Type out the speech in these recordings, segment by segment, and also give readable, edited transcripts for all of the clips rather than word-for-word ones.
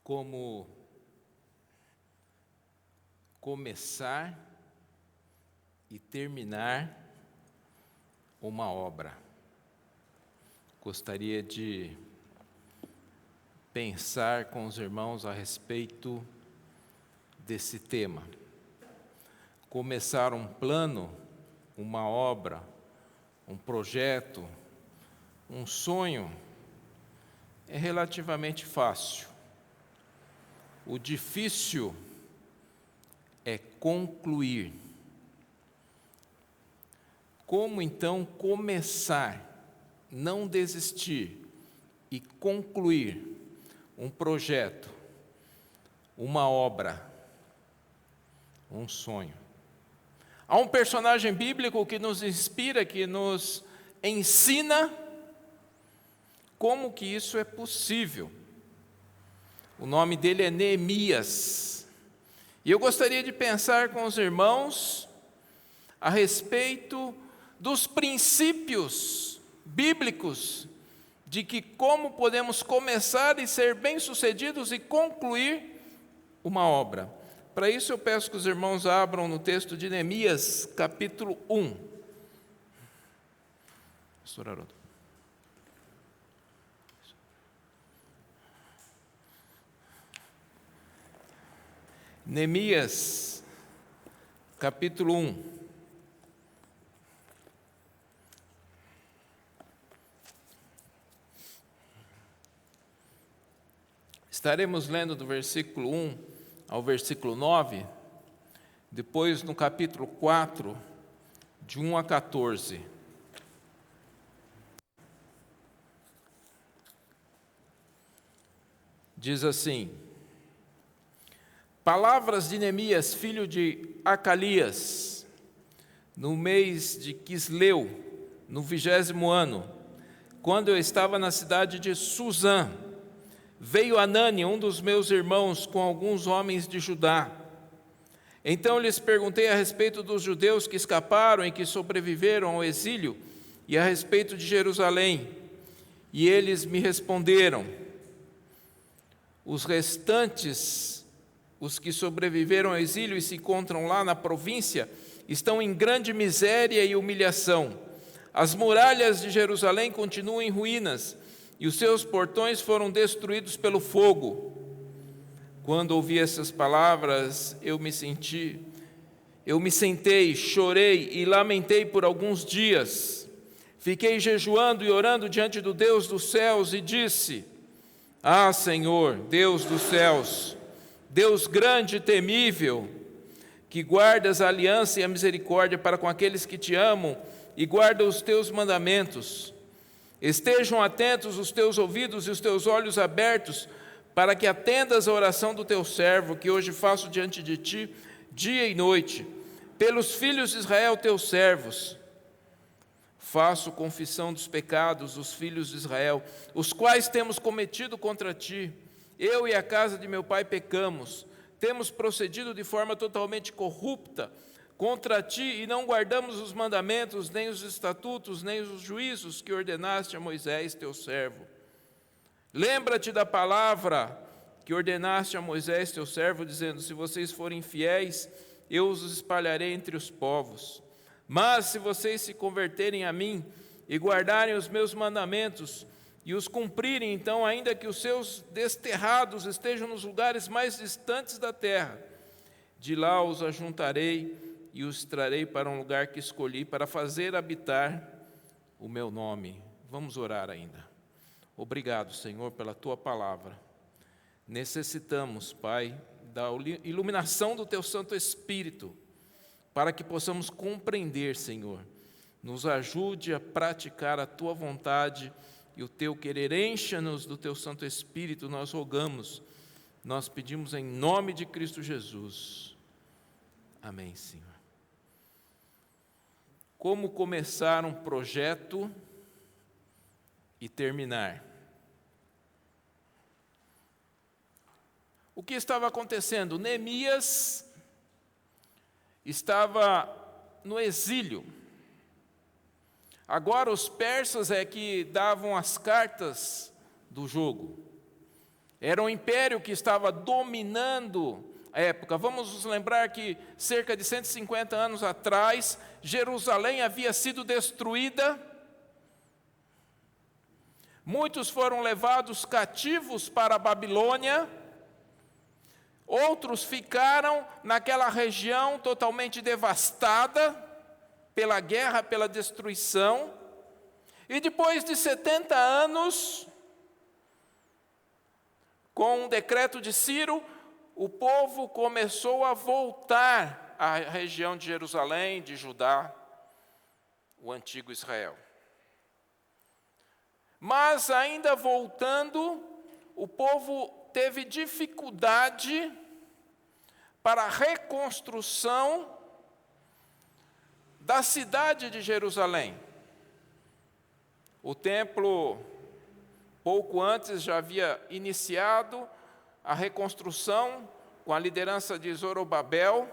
como começar e terminar uma obra. Gostaria de pensar com os irmãos a respeito desse tema. Começar um plano, uma obra, um projeto, um sonho é relativamente fácil. O difícil é concluir. Como então começar, não desistir e concluir um projeto, uma obra, um sonho? Há um personagem bíblico que nos inspira, que nos ensina como que isso é possível. O nome dele é Neemias. E eu gostaria de pensar com os irmãos a respeito dos princípios bíblicos de que como podemos começar e ser bem-sucedidos e concluir uma obra. Para isso eu peço que os irmãos abram no texto de Neemias, capítulo 1. Pastor Haroldo. Neemias, capítulo 1. Estaremos lendo do versículo 1 ao versículo 9, depois no capítulo 4, de 1 a 14. Diz assim: Palavras de Neemias, filho de Acalias, no mês de Quisleu, no 20º ano, quando eu estava na cidade de Suzã, veio Anani, um dos meus irmãos, com alguns homens de Judá. Então lhes perguntei a respeito dos judeus que escaparam e que sobreviveram ao exílio, e a respeito de Jerusalém. E eles me responderam: os restantes, os que sobreviveram ao exílio e se encontram lá na província, estão em grande miséria e humilhação. As muralhas de Jerusalém continuam em ruínas, e os seus portões foram destruídos pelo fogo. Quando ouvi essas palavras, eu me sentei, chorei e lamentei por alguns dias. Fiquei jejuando e orando diante do Deus dos céus e disse: Ah, Senhor, Deus dos céus, Deus grande e temível, que guardas a aliança e a misericórdia para com aqueles que te amam e guardam os teus mandamentos. Estejam atentos os teus ouvidos e os teus olhos abertos, para que atendas a oração do teu servo, que hoje faço diante de ti, dia e noite, pelos filhos de Israel, teus servos. Faço confissão dos pecados dos filhos de Israel, os quais temos cometido contra ti. Eu e a casa de meu pai pecamos, temos procedido de forma totalmente corrupta contra ti e não guardamos os mandamentos, nem os estatutos, nem os juízos que ordenaste a Moisés, teu servo. Lembra-te da palavra que ordenaste a Moisés, teu servo, dizendo: se vocês forem fiéis, eu os espalharei entre os povos. Mas se vocês se converterem a mim e guardarem os meus mandamentos e os cumprirem, então, ainda que os seus desterrados estejam nos lugares mais distantes da terra, de lá os ajuntarei e os trarei para um lugar que escolhi para fazer habitar o meu nome. Vamos orar ainda. Obrigado, Senhor, pela Tua palavra. Necessitamos, Pai, da iluminação do Teu Santo Espírito, para que possamos compreender, Senhor. Nos ajude a praticar a Tua vontade e o Teu querer. Encha-nos do Teu Santo Espírito, nós rogamos. Nós pedimos em nome de Cristo Jesus. Amém, Senhor. Como começar um projeto e terminar? O que estava acontecendo? Neemias estava no exílio. Agora os persas é que davam as cartas do jogo. Era um império que estava dominando a época. Vamos nos lembrar que cerca de 150 anos atrás, Jerusalém havia sido destruída. Muitos foram levados cativos para a Babilônia. Outros ficaram naquela região totalmente devastada pela guerra, pela destruição. E depois de 70 anos, com um decreto de Ciro, o povo começou a voltar à região de Jerusalém, de Judá, o antigo Israel. Mas ainda voltando, o povo teve dificuldade para a reconstrução da cidade de Jerusalém. O templo, pouco antes, já havia iniciado a reconstrução com a liderança de Zorobabel,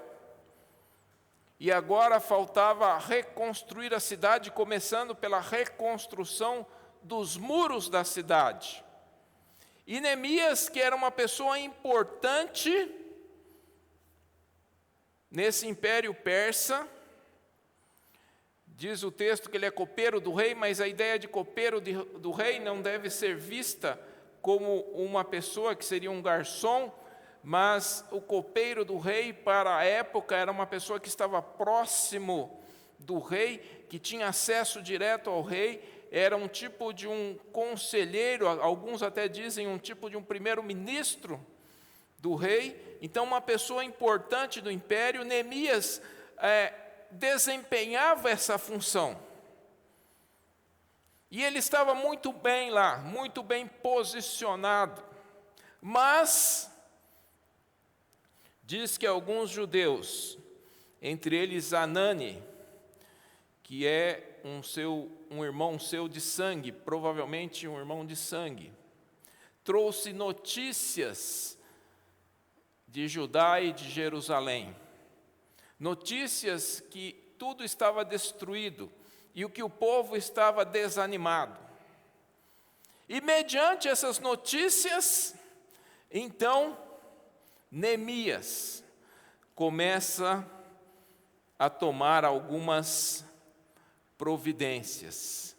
e agora faltava reconstruir a cidade, começando pela reconstrução dos muros da cidade. E Neemias, que era uma pessoa importante nesse império persa, diz o texto que ele é copeiro do rei, mas a ideia de copeiro do rei não deve ser vista como uma pessoa que seria um garçom, mas o copeiro do rei para a época era uma pessoa que estava próximo do rei, que tinha acesso direto ao rei, era um tipo de um conselheiro, alguns até dizem um tipo de um primeiro-ministro do rei. Então, uma pessoa importante do império. Neemias desempenhava essa função. E ele estava muito bem lá, muito bem posicionado. Mas, diz que alguns judeus, entre eles Anani, que é um irmão seu de sangue, provavelmente um irmão de sangue, trouxe notícias de Judá e de Jerusalém. Notícias que tudo estava destruído e o que o povo estava desanimado. E mediante essas notícias, então, Neemias começa a tomar algumas providências.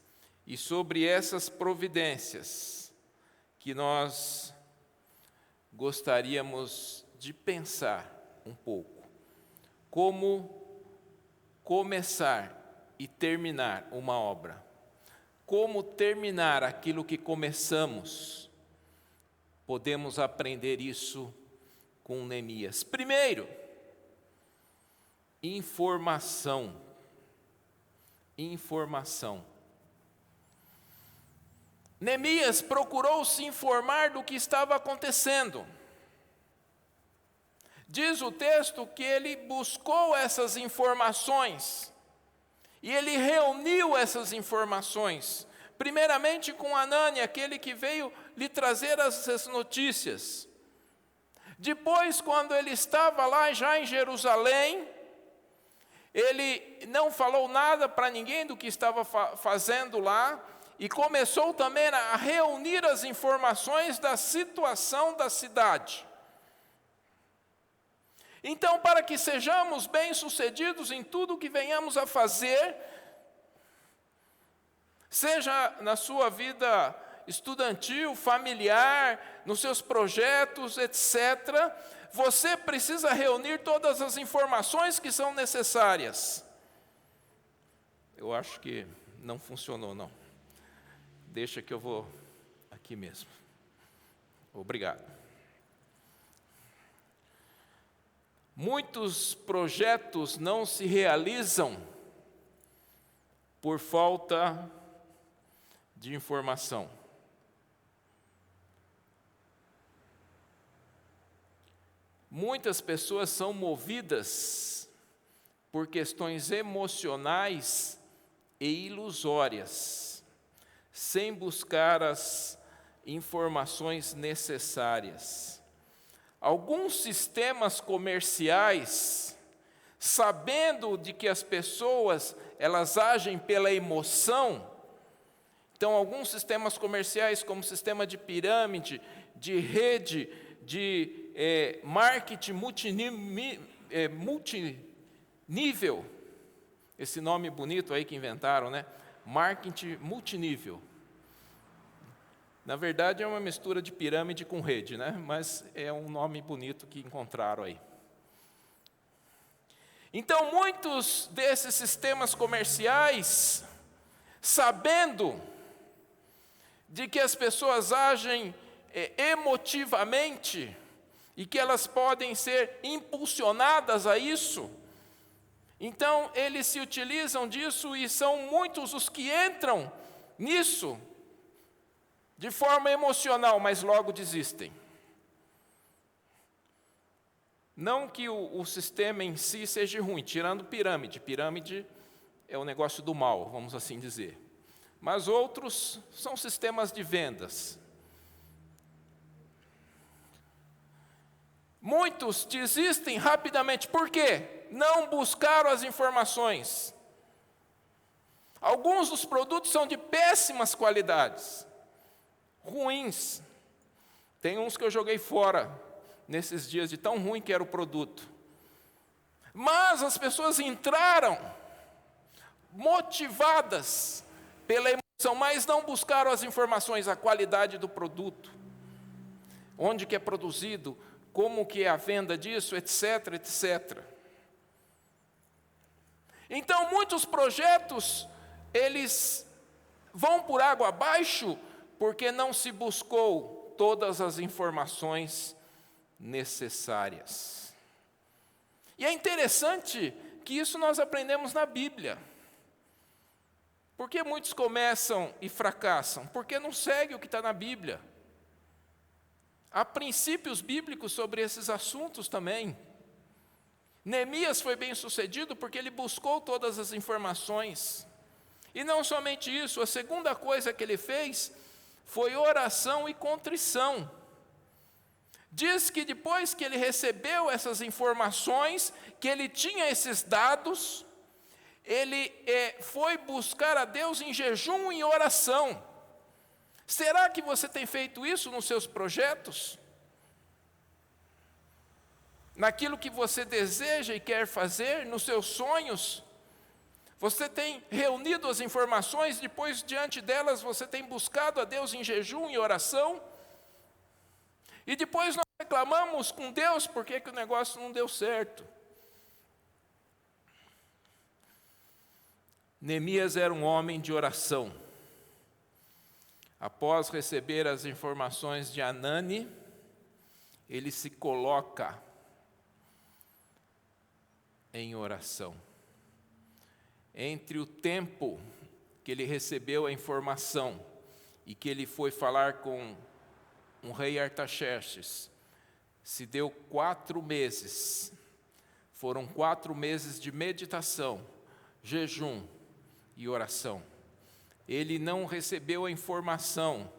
E sobre essas providências que nós gostaríamos de pensar um pouco. Como começar e terminar uma obra. Como terminar aquilo que começamos. Podemos aprender isso com Neemias. Primeiro, informação. Informação. Neemias procurou se informar do que estava acontecendo. Diz o texto que ele buscou essas informações e ele reuniu essas informações, primeiramente com Anani, aquele que veio lhe trazer essas notícias. Depois, quando ele estava lá já em Jerusalém, ele não falou nada para ninguém do que estava fazendo lá e começou também a reunir as informações da situação da cidade. Então, para que sejamos bem-sucedidos em tudo que venhamos a fazer, seja na sua vida estudantil, familiar, nos seus projetos, etc., você precisa reunir todas as informações que são necessárias. Eu acho que não funcionou, não. Deixa que eu vou aqui mesmo. Obrigado. Muitos projetos não se realizam por falta de informação. Muitas pessoas são movidas por questões emocionais e ilusórias, sem buscar as informações necessárias. Alguns sistemas comerciais, sabendo de que as pessoas elas agem pela emoção, Então, alguns sistemas comerciais, como sistema de pirâmide, de rede, de marketing multinível, esse nome bonito aí que inventaram, né? Marketing multinível. Na verdade, é uma mistura de pirâmide com rede, né? Mas é um nome bonito que encontraram aí. Então, muitos desses sistemas comerciais, sabendo de que as pessoas agem emotivamente e que elas podem ser impulsionadas a isso, então eles se utilizam disso e são muitos os que entram nisso de forma emocional, mas logo desistem. Não que o sistema em si seja ruim, tirando pirâmide. Pirâmide é o negócio do mal, vamos assim dizer. Mas outros são sistemas de vendas. Muitos desistem rapidamente. Por quê? Não buscaram as informações. Alguns dos produtos são de péssimas qualidades, ruins. Tem uns que eu joguei fora nesses dias de tão ruim que era o produto. Mas as pessoas entraram motivadas pela emoção, mas não buscaram as informações, a qualidade do produto, onde que é produzido, como que é a venda disso, etc, etc. Então, muitos projetos, eles vão por água abaixo, porque não se buscou todas as informações necessárias. E é interessante que isso nós aprendemos na Bíblia. Por que muitos começam e fracassam? Porque não seguem o que está na Bíblia. Há princípios bíblicos sobre esses assuntos também. Neemias foi bem sucedido porque ele buscou todas as informações. E não somente isso, a segunda coisa que ele fez foi oração e contrição. Diz que depois que ele recebeu essas informações, que ele tinha esses dados, ele foi buscar a Deus em jejum e oração. Será que você tem feito isso nos seus projetos? Naquilo que você deseja e quer fazer, nos seus sonhos? Você tem reunido as informações, depois diante delas você tem buscado a Deus em jejum e oração? E depois nós reclamamos com Deus porque que o negócio não deu certo. Neemias era um homem de oração. Após receber as informações de Anani, ele se coloca em oração. Entre o tempo que ele recebeu a informação e que ele foi falar com o rei Artaxerxes, se deu 4 meses. Foram 4 meses de meditação, jejum e oração. Ele não recebeu a informação,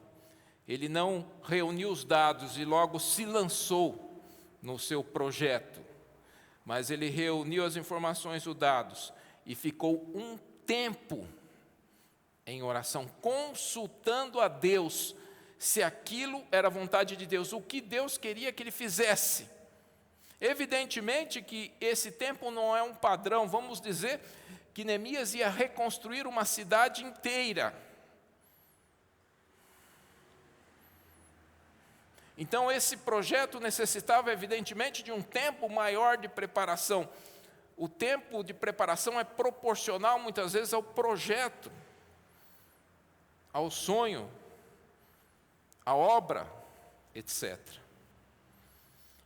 ele não reuniu os dados e logo se lançou no seu projeto, mas ele reuniu as informações, os dados, e ficou um tempo em oração, consultando a Deus, se aquilo era vontade de Deus, o que Deus queria que ele fizesse. Evidentemente que esse tempo não é um padrão, vamos dizer que Neemias ia reconstruir uma cidade inteira. Então esse projeto necessitava evidentemente de um tempo maior de preparação. O tempo de preparação é proporcional muitas vezes ao projeto, ao sonho, à obra, etc.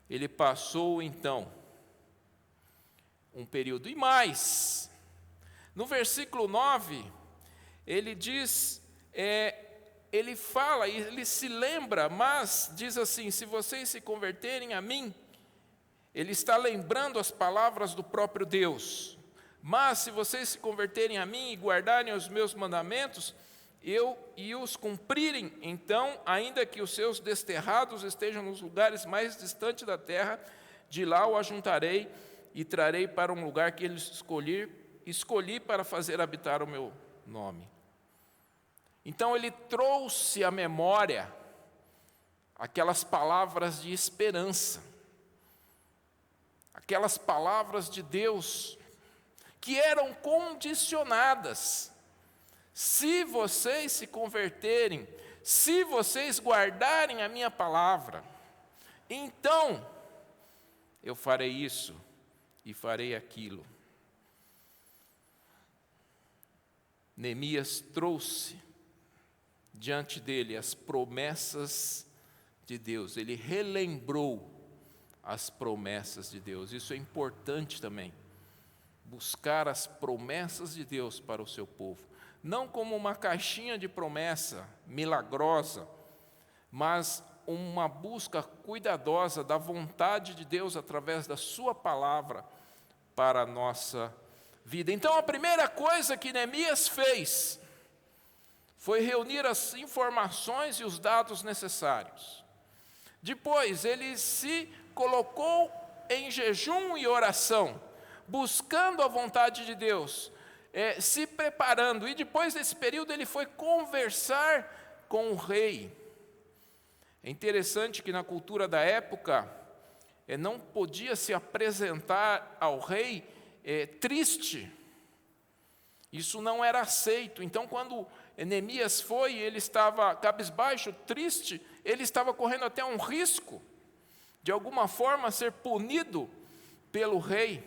Ele passou então um período e mais. No versículo 9, ele diz, ele fala, ele se lembra, mas diz assim: se vocês se converterem a mim, ele está lembrando as palavras do próprio Deus. Mas se vocês se converterem a mim e guardarem os meus mandamentos, e os cumprirem, então, ainda que os seus desterrados estejam nos lugares mais distantes da terra, de lá o ajuntarei e trarei para um lugar que ele escolhi para fazer habitar o meu nome. Então ele trouxe à memória aquelas palavras de esperança, aquelas palavras de Deus que eram condicionadas. Se vocês se converterem, se vocês guardarem a minha palavra, então eu farei isso e farei aquilo. Neemias trouxe diante dele as promessas de Deus, ele relembrou as promessas de Deus. Isso é importante também, buscar as promessas de Deus para o seu povo, não como uma caixinha de promessa milagrosa, mas uma busca cuidadosa da vontade de Deus através da sua palavra para a nossa vida. Então a primeira coisa que Neemias fez foi reunir as informações e os dados necessários. Depois ele se colocou em jejum e oração, buscando a vontade de Deus, se preparando, e depois desse período ele foi conversar com o rei. É interessante que na cultura da época, não podia se apresentar ao rei triste, isso não era aceito. Então quando Neemias foi, ele estava cabisbaixo, triste, ele estava correndo até um risco, de alguma forma ser punido pelo rei,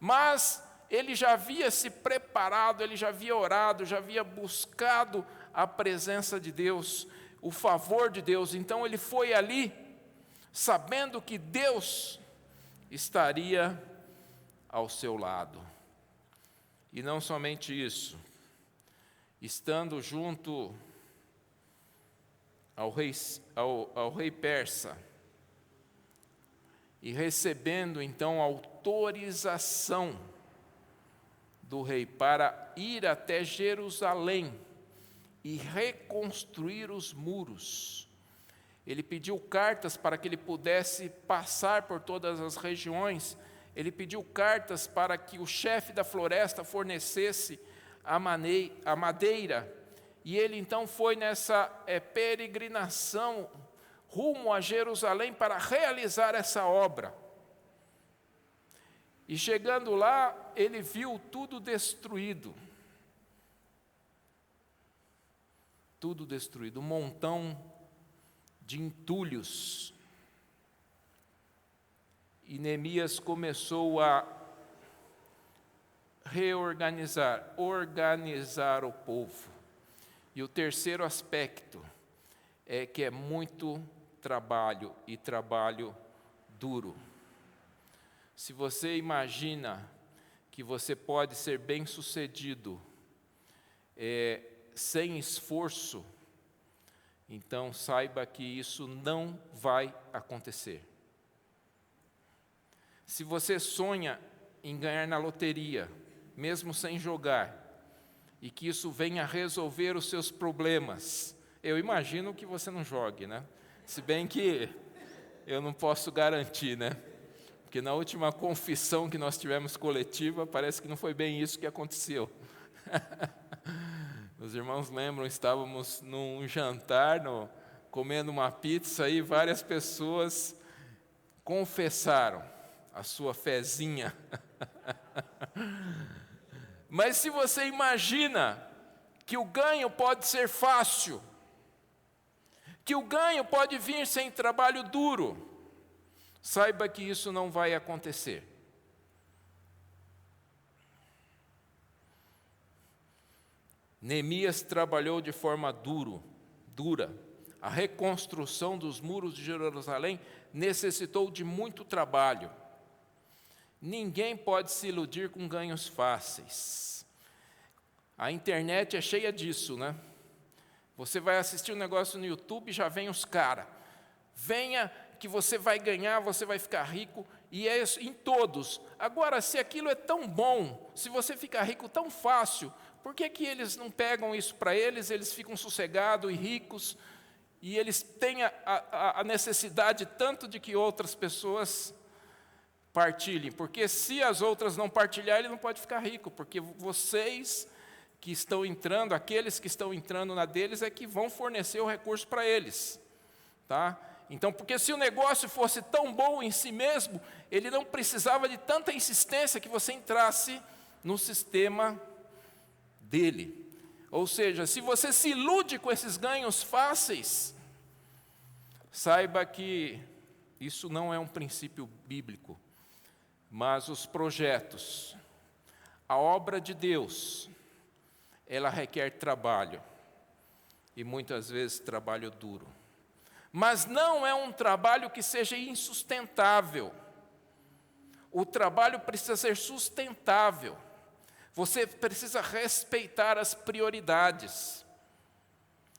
mas ele já havia se preparado, ele já havia orado, já havia buscado a presença de Deus, o favor de Deus. Então ele foi ali, sabendo que Deus estaria ao seu lado. E não somente isso, estando junto ao rei persa, e recebendo então autorização do rei para ir até Jerusalém e reconstruir os muros. Ele pediu cartas para que ele pudesse passar por todas as regiões, ele pediu cartas para que o chefe da floresta fornecesse a madeira, e ele então foi nessa peregrinação rumo a Jerusalém para realizar essa obra. E chegando lá, ele viu tudo destruído. Tudo destruído, um montão de entulhos. E Neemias começou a organizar o povo. E o terceiro aspecto é que é muito trabalho, e trabalho duro. Se você imagina que você pode ser bem-sucedido sem esforço, então saiba que isso não vai acontecer. Se você sonha em ganhar na loteria, mesmo sem jogar, e que isso venha resolver os seus problemas, eu imagino que você não jogue, né? Se bem que eu não posso garantir, né? Porque na última confissão que nós tivemos coletiva, parece que não foi bem isso que aconteceu. Os irmãos lembram, estávamos num jantar, comendo uma pizza, e várias pessoas confessaram a sua fezinha. Mas se você imagina que o ganho pode ser fácil, que o ganho pode vir sem trabalho duro, saiba que isso não vai acontecer. Neemias trabalhou de forma dura. A reconstrução dos muros de Jerusalém necessitou de muito trabalho. Ninguém pode se iludir com ganhos fáceis. A internet é cheia disso, né? Você vai assistir um negócio no YouTube e já vem os caras. Venha que você vai ganhar, você vai ficar rico, e é isso em todos. Agora, se aquilo é tão bom, se você ficar rico tão fácil, por que eles não pegam isso para eles, eles ficam sossegados e ricos, e eles têm a necessidade tanto de que outras pessoas partilhem? Porque se as outras não partilharem, ele não pode ficar rico, porque vocês que estão entrando, aqueles que estão entrando na deles é que vão fornecer o recurso para eles, tá? Então, porque se o negócio fosse tão bom em si mesmo, ele não precisava de tanta insistência que você entrasse no sistema dele. Ou seja, se você se ilude com esses ganhos fáceis, saiba que isso não é um princípio bíblico, mas os projetos, a obra de Deus, ela requer trabalho, e muitas vezes trabalho duro. Mas não é um trabalho que seja insustentável. O trabalho precisa ser sustentável. Você precisa respeitar as prioridades.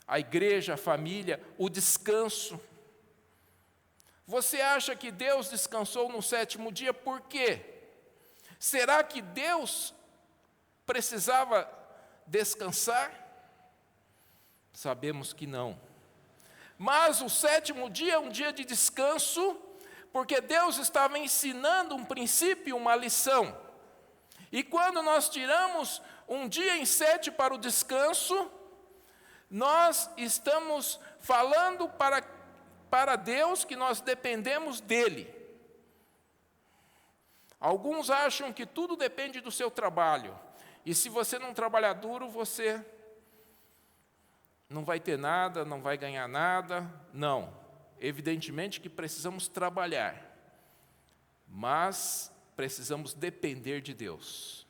A igreja, a família, o descanso. Você acha que Deus descansou no 7º dia por quê? Será que Deus precisava descansar? Sabemos que não. Mas o 7º dia é um dia de descanso, porque Deus estava ensinando um princípio, uma lição. E quando nós tiramos um dia em 7 para o descanso, nós estamos falando para Deus que nós dependemos dEle. Alguns acham que tudo depende do seu trabalho. E se você não trabalhar duro, você não vai ter nada, não vai ganhar nada. Não. Evidentemente que precisamos trabalhar. Mas precisamos depender de Deus.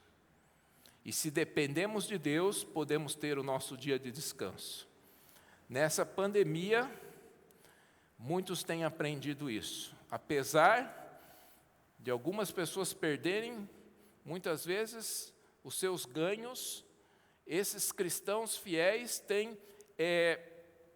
E se dependemos de Deus, podemos ter o nosso dia de descanso. Nessa pandemia, muitos têm aprendido isso. Apesar de algumas pessoas perderem, muitas vezes, os seus ganhos, esses cristãos fiéis têm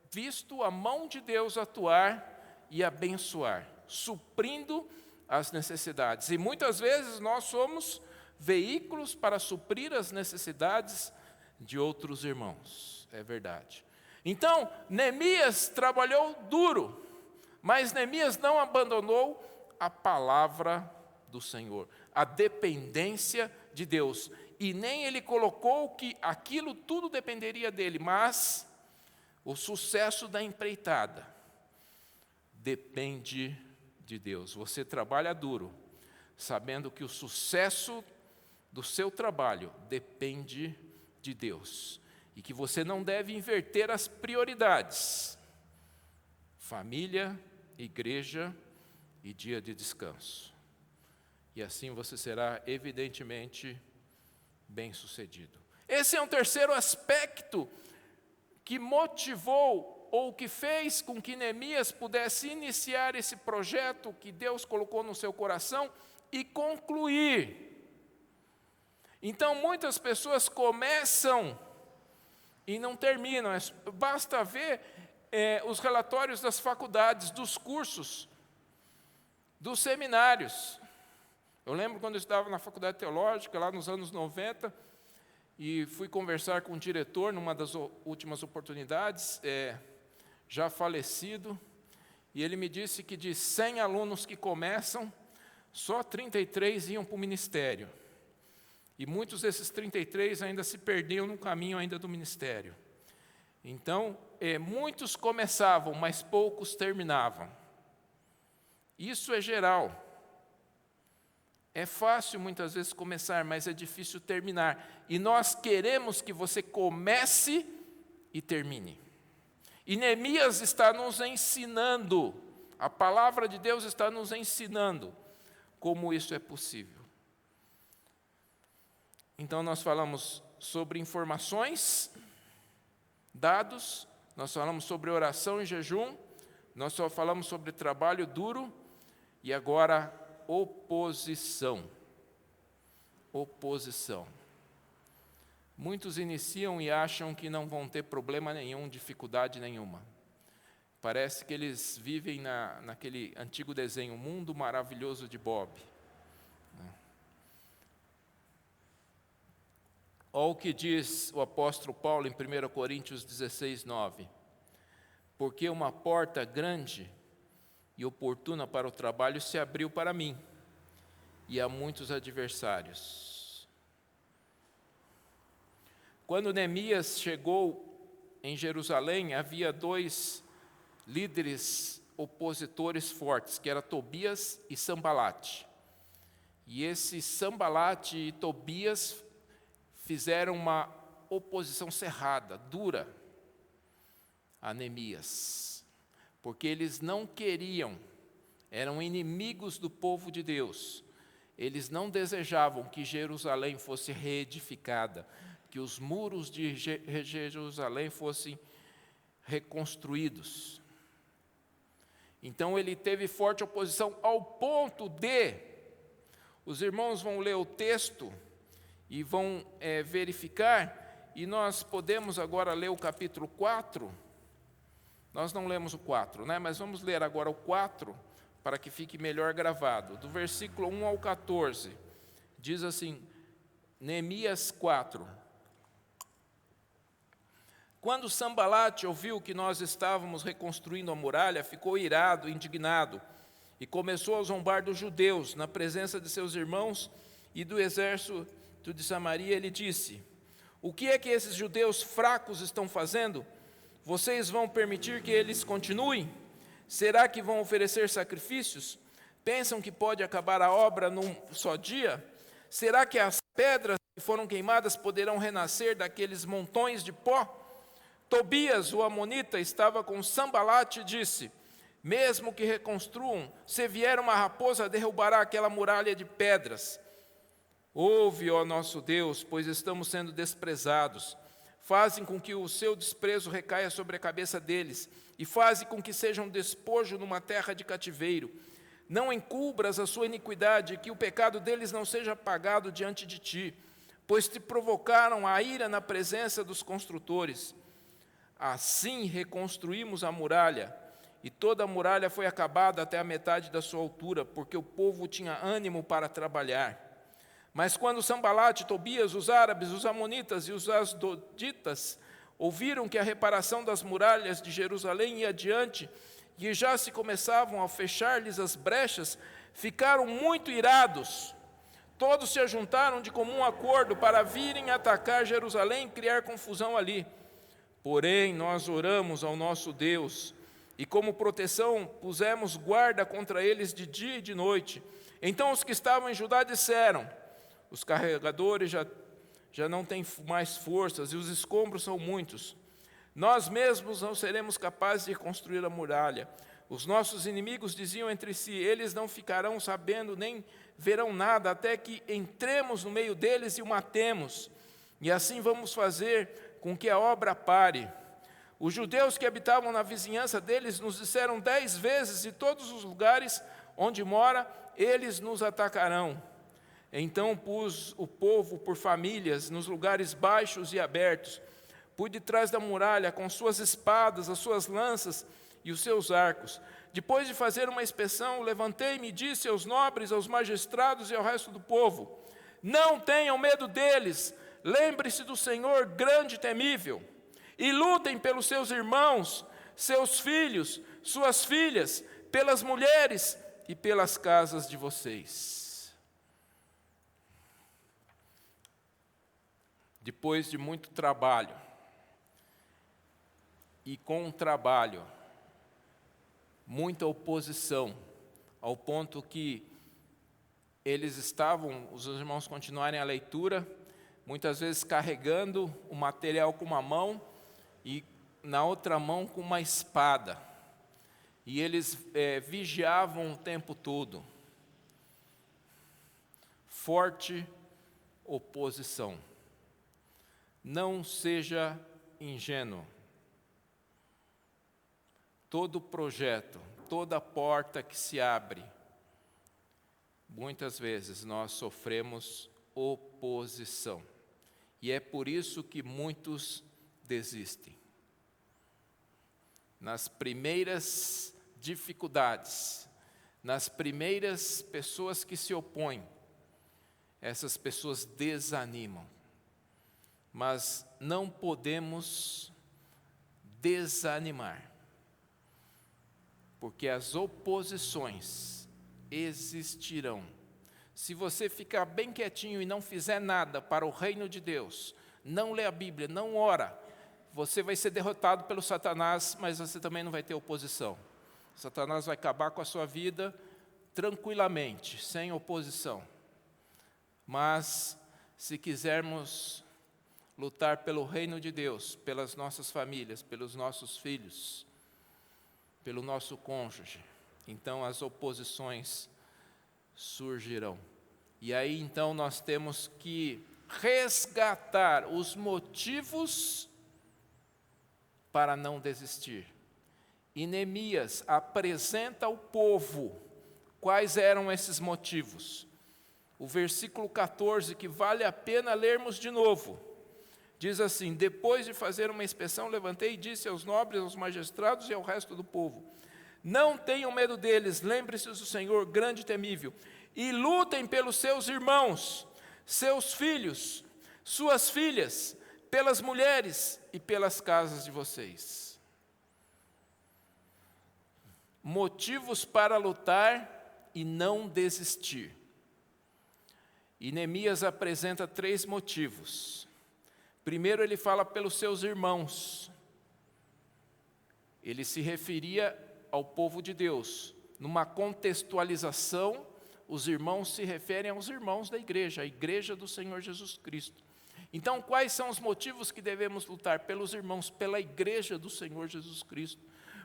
visto a mão de Deus atuar e abençoar, suprindo as necessidades. E muitas vezes nós somos veículos para suprir as necessidades de outros irmãos. É verdade. Então, Neemias trabalhou duro, mas Neemias não abandonou a palavra do Senhor, a dependência de Deus. E nem ele colocou que aquilo tudo dependeria dele, mas o sucesso da empreitada depende de Deus. Você trabalha duro, sabendo que o sucesso do seu trabalho depende de Deus. E que você não deve inverter as prioridades. Família, igreja e dia de descanso. E assim você será, evidentemente, bem-sucedido. Esse é um terceiro aspecto que motivou ou que fez com que Neemias pudesse iniciar esse projeto que Deus colocou no seu coração e concluir. Então, muitas pessoas começam e não terminam. Basta ver os relatórios das faculdades, dos cursos, dos seminários. Eu lembro quando eu estava na faculdade teológica, lá nos anos 90, e fui conversar com o diretor numa das últimas oportunidades, já falecido, e ele me disse que de 100 alunos que começam, só 33 iam para o ministério. E muitos desses 33 ainda se perdiam no caminho ainda do ministério. Então, muitos começavam, mas poucos terminavam. Isso é geral. É fácil muitas vezes começar, mas é difícil terminar. E nós queremos que você comece e termine. E Neemias está nos ensinando, a palavra de Deus está nos ensinando como isso é possível. Então nós falamos sobre informações, dados, nós falamos sobre oração e jejum, nós só falamos sobre trabalho duro e agora oposição. Oposição. Muitos iniciam e acham que não vão ter problema nenhum, dificuldade nenhuma. Parece que eles vivem naquele antigo desenho, Mundo Maravilhoso de Bob. Olha o que diz o apóstolo Paulo em 1 Coríntios 16, 9. Porque uma porta grande e oportuna para o trabalho se abriu para mim, e há muitos adversários. Quando Neemias chegou em Jerusalém, havia 2 líderes opositores fortes, que eram Tobias e Sambalate. E esse Sambalate e Tobias fizeram uma oposição cerrada, dura, a Neemias, porque eles não queriam, eram inimigos do povo de Deus, eles não desejavam que Jerusalém fosse reedificada, que os muros de Jerusalém fossem reconstruídos. Então ele teve forte oposição ao ponto de, os irmãos vão ler o texto e vão verificar, e nós podemos agora ler o capítulo 4, nós não lemos o 4, né? Mas vamos ler agora o 4, para que fique melhor gravado. Do versículo 1 ao 14, diz assim, Neemias 4. Quando Sambalate ouviu que nós estávamos reconstruindo a muralha, ficou irado, indignado, e começou a zombar dos judeus, na presença de seus irmãos e do exército de Samaria. Ele disse, o que é que esses judeus fracos estão fazendo? Vocês vão permitir que eles continuem? Será que vão oferecer sacrifícios? Pensam que pode acabar a obra num só dia? Será que as pedras que foram queimadas poderão renascer daqueles montões de pó? Tobias, o amonita, estava com Sambalate e disse, mesmo que reconstruam, se vier uma raposa, derrubará aquela muralha de pedras. Ouve, ó nosso Deus, pois estamos sendo desprezados. Fazem com que o seu desprezo recaia sobre a cabeça deles, e fazem com que sejam despojo numa terra de cativeiro. Não encubras a sua iniquidade, que o pecado deles não seja apagado diante de ti, pois te provocaram a ira na presença dos construtores. Assim reconstruímos a muralha, e toda a muralha foi acabada até a metade da sua altura, porque o povo tinha ânimo para trabalhar. Mas quando Sambalate, Tobias, os árabes, os amonitas e os asdoditas ouviram que a reparação das muralhas de Jerusalém ia adiante, e já se começavam a fechar-lhes as brechas, ficaram muito irados. Todos se ajuntaram de comum acordo para virem atacar Jerusalém e criar confusão ali. Porém, nós oramos ao nosso Deus, e como proteção pusemos guarda contra eles de dia e de noite. Então os que estavam em Judá disseram, os carregadores já não têm mais forças, e os escombros são muitos. Nós mesmos não seremos capazes de construir a muralha. Os nossos inimigos diziam entre si, eles não ficarão sabendo, nem verão nada, até que entremos no meio deles e o matemos. E assim vamos fazer com que a obra pare. Os judeus que habitavam na vizinhança deles nos disseram 10 vezes, de todos os lugares onde mora, eles nos atacarão. Então pus o povo por famílias nos lugares baixos e abertos, por detrás da muralha, com suas espadas, as suas lanças e os seus arcos. Depois de fazer uma inspeção, levantei-me e disse aos nobres, aos magistrados e ao resto do povo, não tenham medo deles, lembre-se do Senhor grande e temível, e lutem pelos seus irmãos, seus filhos, suas filhas, pelas mulheres e pelas casas de vocês. Depois de muito trabalho, e com o trabalho, muita oposição, ao ponto que eles estavam, os irmãos continuarem a leitura, muitas vezes carregando o material com uma mão e na outra mão com uma espada. E eles vigiavam o tempo todo. Forte oposição. Não seja ingênuo. Todo projeto, toda porta que se abre, muitas vezes nós sofremos oposição. E é por isso que muitos desistem. Nas primeiras dificuldades, nas primeiras pessoas que se opõem, essas pessoas desanimam. Mas não podemos desanimar, porque as oposições existirão. Se você ficar bem quietinho e não fizer nada para o reino de Deus, não lê a Bíblia, não ora, você vai ser derrotado pelo Satanás, mas você também não vai ter oposição. Satanás vai acabar com a sua vida tranquilamente, sem oposição. Mas, se quisermos lutar pelo reino de Deus, pelas nossas famílias, pelos nossos filhos, pelo nosso cônjuge, então as oposições surgirão. E aí então nós temos que resgatar os motivos para não desistir. E Neemias apresenta ao povo quais eram esses motivos. O versículo 14, que vale a pena lermos de novo, diz assim: depois de fazer uma inspeção, levantei e disse aos nobres, aos magistrados e ao resto do povo: não tenham medo deles, lembre-se do Senhor grande e temível, e lutem pelos seus irmãos, seus filhos, suas filhas, pelas mulheres e pelas casas de vocês. Motivos para lutar e não desistir. E Neemias apresenta 3 motivos. Primeiro, ele fala pelos seus irmãos. Ele se referia ao povo de Deus. Numa contextualização, os irmãos se referem aos irmãos da igreja, a igreja do Senhor Jesus Cristo. Então, quais são os motivos que devemos lutar? Pelos irmãos, pela igreja do Senhor Jesus Cristo.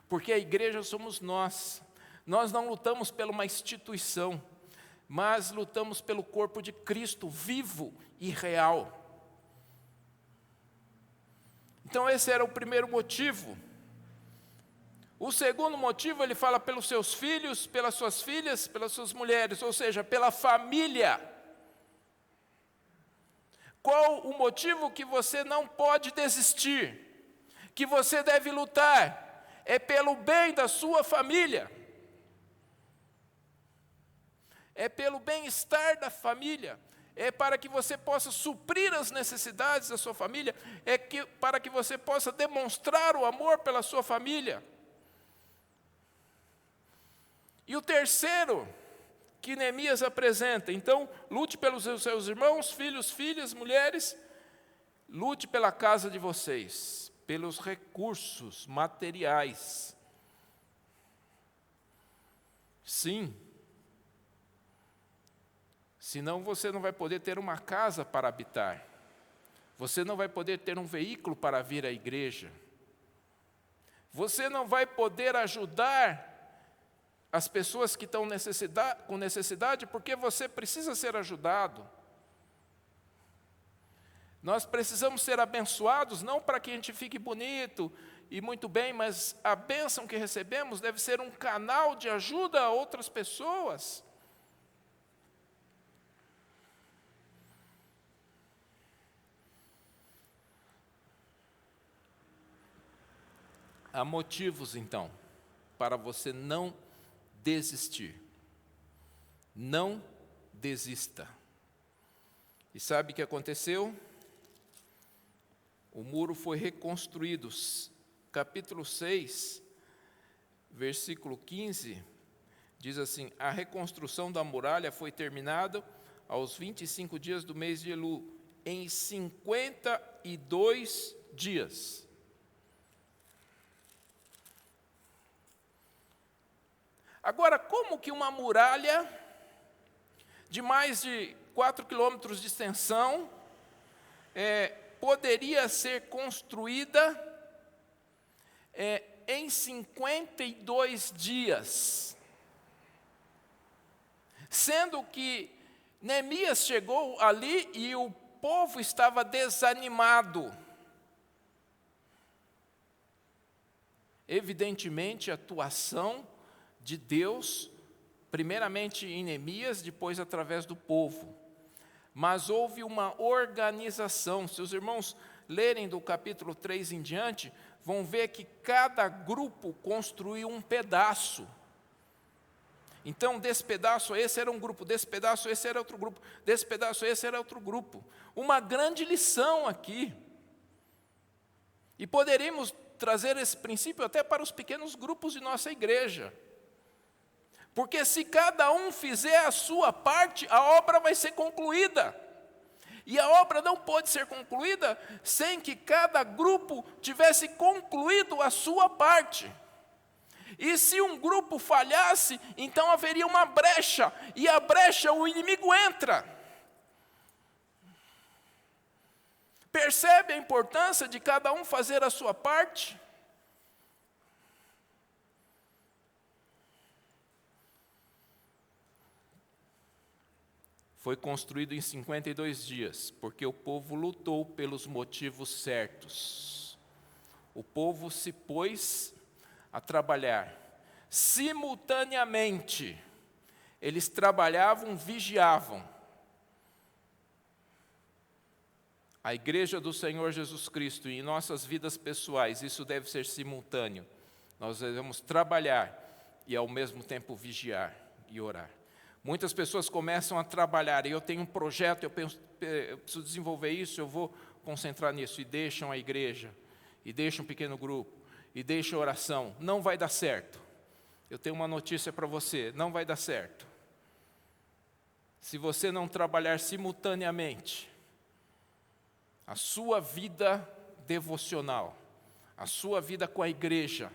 Porque a igreja somos nós. Nós não lutamos por uma instituição, mas lutamos pelo corpo de Cristo, vivo e real. Então esse era o primeiro motivo. O segundo motivo, ele fala pelos seus filhos, pelas suas filhas, pelas suas mulheres, ou seja, pela família. Qual o motivo que você não pode desistir, que você deve lutar? É pelo bem da sua família. É pelo bem-estar da família. É para que você possa suprir as necessidades da sua família. Para que você possa demonstrar o amor pela sua família. E o terceiro que Neemias apresenta, então, lute pelos seus irmãos, filhos, filhas, mulheres, lute pela casa de vocês, pelos recursos materiais. Sim. Senão você não vai poder ter uma casa para habitar. Você não vai poder ter um veículo para vir à igreja. Você não vai poder ajudar as pessoas que estão com necessidade, porque você precisa ser ajudado. Nós precisamos ser abençoados, não para que a gente fique bonito e muito bem, mas a bênção que recebemos deve ser um canal de ajuda a outras pessoas. Há motivos, então, para você não desistir. Não desista. E sabe o que aconteceu? O muro foi reconstruído. Capítulo 6, versículo 15, diz assim: a reconstrução da muralha foi terminada aos 25 dias do mês de Elu, em 52 dias. Agora, como que uma muralha de mais de 4 quilômetros de extensão poderia ser construída em 52 dias? Sendo que Neemias chegou ali e o povo estava desanimado. Evidentemente, a atuação de Deus, primeiramente em Neemias, depois através do povo. Mas houve uma organização. Se os irmãos lerem do capítulo 3 em diante, vão ver que cada grupo construiu um pedaço. Então, desse pedaço esse era um grupo, desse pedaço esse era outro grupo, desse pedaço esse era outro grupo. Uma grande lição aqui. E poderíamos trazer esse princípio até para os pequenos grupos de nossa igreja. Porque se cada um fizer a sua parte, a obra vai ser concluída. E a obra não pôde ser concluída sem que cada grupo tivesse concluído a sua parte. E se um grupo falhasse, então haveria uma brecha, e a brecha o inimigo entra. Percebe a importância de cada um fazer a sua parte? Foi construído em 52 dias, porque o povo lutou pelos motivos certos. O povo se pôs a trabalhar simultaneamente. Eles trabalhavam, vigiavam. A igreja do Senhor Jesus Cristo e em nossas vidas pessoais, isso deve ser simultâneo. Nós devemos trabalhar e ao mesmo tempo vigiar e orar. Muitas pessoas começam a trabalhar, e eu tenho um projeto, eu preciso desenvolver isso, eu vou concentrar nisso, e deixam a igreja, e deixam um pequeno grupo, e deixam a oração. Não vai dar certo. Eu tenho uma notícia para você, não vai dar certo. Se você não trabalhar simultaneamente, a sua vida devocional, a sua vida com a igreja,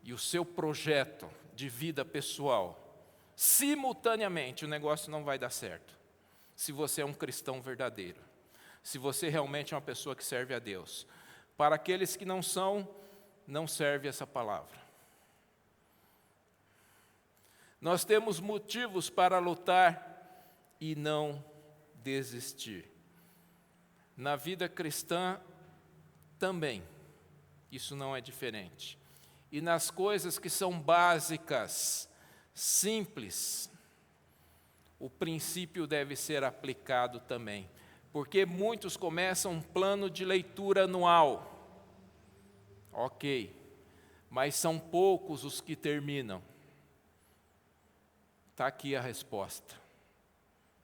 e o seu projeto de vida pessoal, simultaneamente, o negócio não vai dar certo. Se você é um cristão verdadeiro, se você realmente é uma pessoa que serve a Deus. Para aqueles que não são, não serve essa palavra. Nós temos motivos para lutar e não desistir. Na vida cristã também, isso não é diferente. E nas coisas que são básicas, simples, o princípio deve ser aplicado também, porque muitos começam um plano de leitura anual, ok, mas são poucos os que terminam. Está aqui a resposta,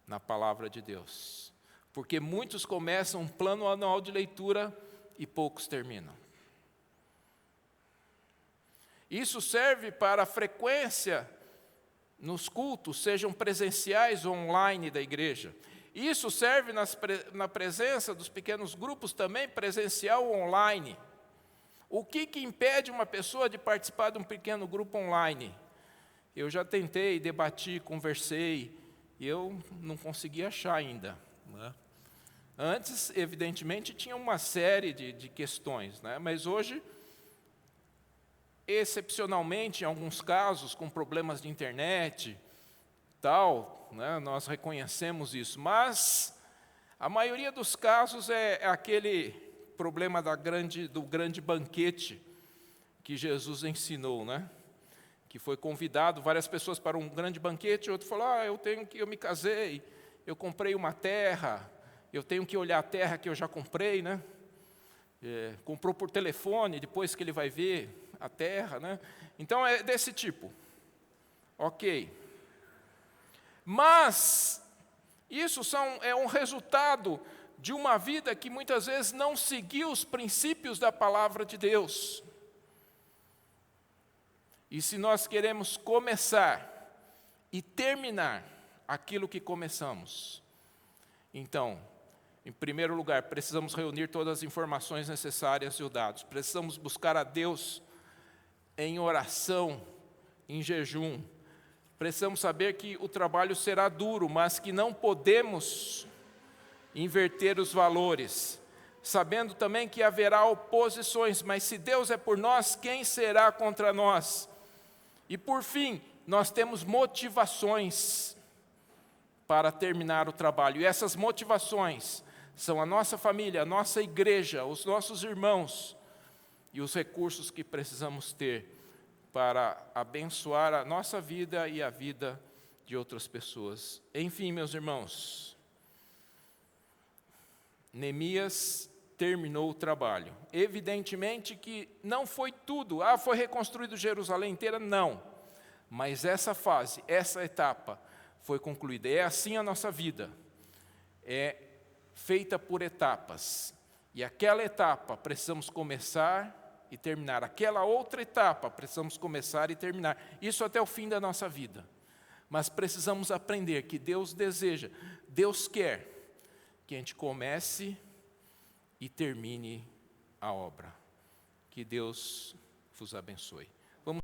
na palavra de Deus, porque muitos começam um plano anual de leitura e poucos terminam. Isso serve para a frequência nos cultos, sejam presenciais ou online da igreja. Isso serve na presença dos pequenos grupos também, presencial ou online. O que impede uma pessoa de participar de um pequeno grupo online? Eu já tentei, debati, conversei, e eu não consegui achar ainda, né? Antes, evidentemente, tinha uma série de questões, né? Mas hoje, excepcionalmente, em alguns casos, com problemas de internet, tal, né, nós reconhecemos isso, mas a maioria dos casos é aquele problema do grande banquete que Jesus ensinou, né? Que foi convidado várias pessoas para um grande banquete, e outro falou, eu me casei, eu comprei uma terra, eu tenho que olhar a terra que eu já comprei, né? Comprou por telefone, depois que ele vai ver a terra, né? Então é desse tipo, ok. Mas isso é um resultado de uma vida que muitas vezes não seguiu os princípios da palavra de Deus. E se nós queremos começar e terminar aquilo que começamos, então, em primeiro lugar, precisamos reunir todas as informações necessárias e os dados. Precisamos buscar a Deus em oração, em jejum. Precisamos saber que o trabalho será duro, mas que não podemos inverter os valores. Sabendo também que haverá oposições, mas se Deus é por nós, quem será contra nós? E por fim, nós temos motivações para terminar o trabalho. E essas motivações são a nossa família, a nossa igreja, os nossos irmãos e os recursos que precisamos ter para abençoar a nossa vida e a vida de outras pessoas. Enfim, meus irmãos, Neemias terminou o trabalho. Evidentemente que não foi tudo. Foi reconstruído Jerusalém inteira? Não. Mas essa fase, essa etapa foi concluída. É assim a nossa vida. É feita por etapas. E aquela etapa precisamos começar e terminar. Aquela outra etapa precisamos começar e terminar. Isso até o fim da nossa vida. Mas precisamos aprender que Deus deseja, Deus quer que a gente comece e termine a obra. Que Deus vos abençoe.